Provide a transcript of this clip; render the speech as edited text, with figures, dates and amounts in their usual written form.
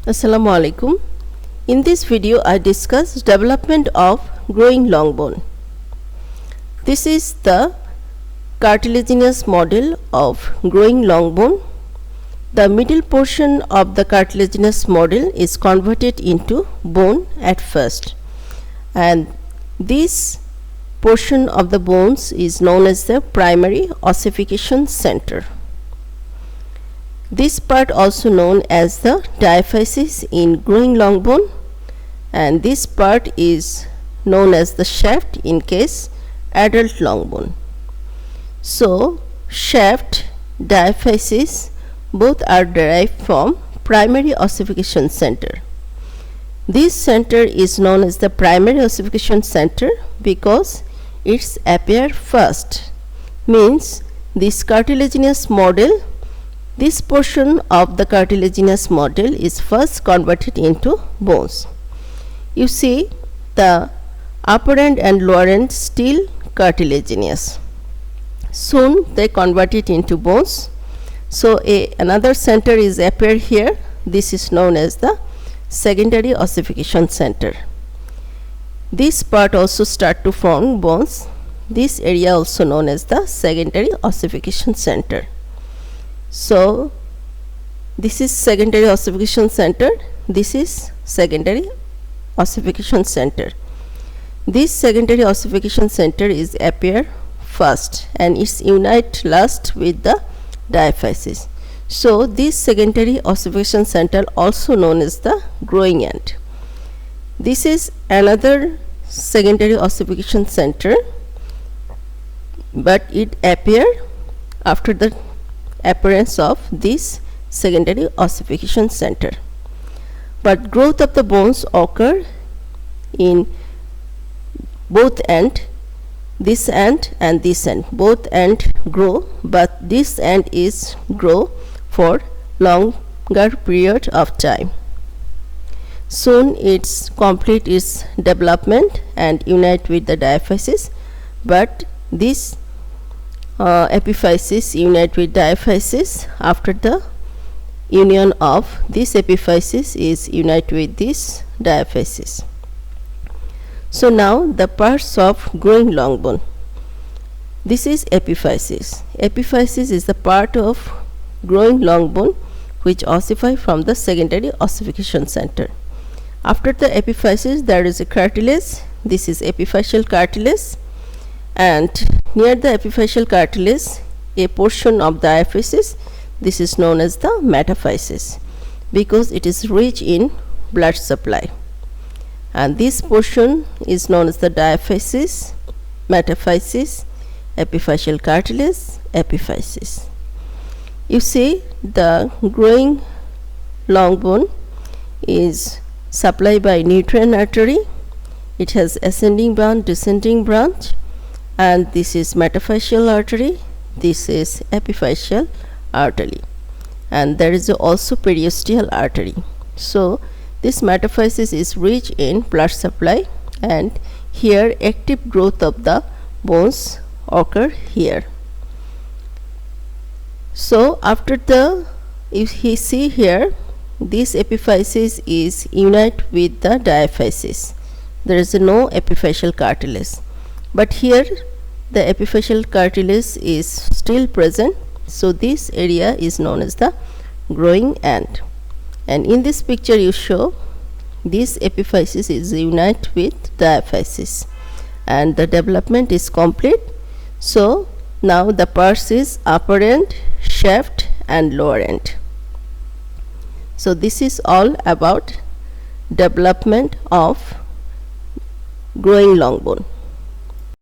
Assalamu alaikum. In this video I discuss development of growing long bone. This is the cartilaginous model of growing long bone. The middle portion of the cartilaginous model is converted into bone at first, and this portion of the bones is known as the primary ossification center. This part also known as the diaphysis in growing long bone, and this part is known as the shaft in case adult long bone. So shaft, diaphysis both are derived from primary ossification center. This center is known as the primary ossification center because it's appear first, means this cartilaginous model, this portion of the cartilaginous model is first converted into bones. You see the upper end and lower end still cartilaginous. Soon they convert it into bones. So another center is appear here. This is known as the secondary ossification center. This part also start to form bones. This area also known as the secondary ossification center. So this is secondary ossification center, this is secondary ossification center. This secondary ossification center is appear first and it's unite last with the diaphysis. So this secondary ossification center also known as the growing end. This is another secondary ossification center, but it appear after the appearance of this secondary ossification center. But growth of the bones occur in both end, this end and this end. Both end grow, but this end is grow for longer period of time. Soon it's complete its development and unite with the diaphysis, but this epiphysis unite with diaphysis after the union of this epiphysis is unite with this diaphysis. So now the parts of growing long bone. This is epiphysis. Epiphysis is the part of growing long bone which ossify from the secondary ossification center. After the epiphysis there is a cartilage. This is epiphyseal cartilage, and near the epiphyseal cartilage a portion of the diaphysis, this is known as the metaphysis because it is rich in blood supply, and this portion is known as the diaphysis, metaphysis, epiphyseal cartilage, epiphysis. You see the growing long bone is supplied by nutrient artery. It has ascending branch, descending branch, and this is metaphyseal artery, this is epiphyseal artery, and there is also periosteal artery. So this metaphysis is rich in blood supply, and here active growth of the bones occur here. So after the, if you see here, this epiphysis is unite with the diaphysis. There is no epiphyseal cartilage, but here the epiphyseal cartilage is still present, so this area is known as the growing end. And in this picture you show this epiphysis is unite with diaphysis and the development is complete. So now the parts is upper end, shaft and lower end. So this is all about development of growing long bone.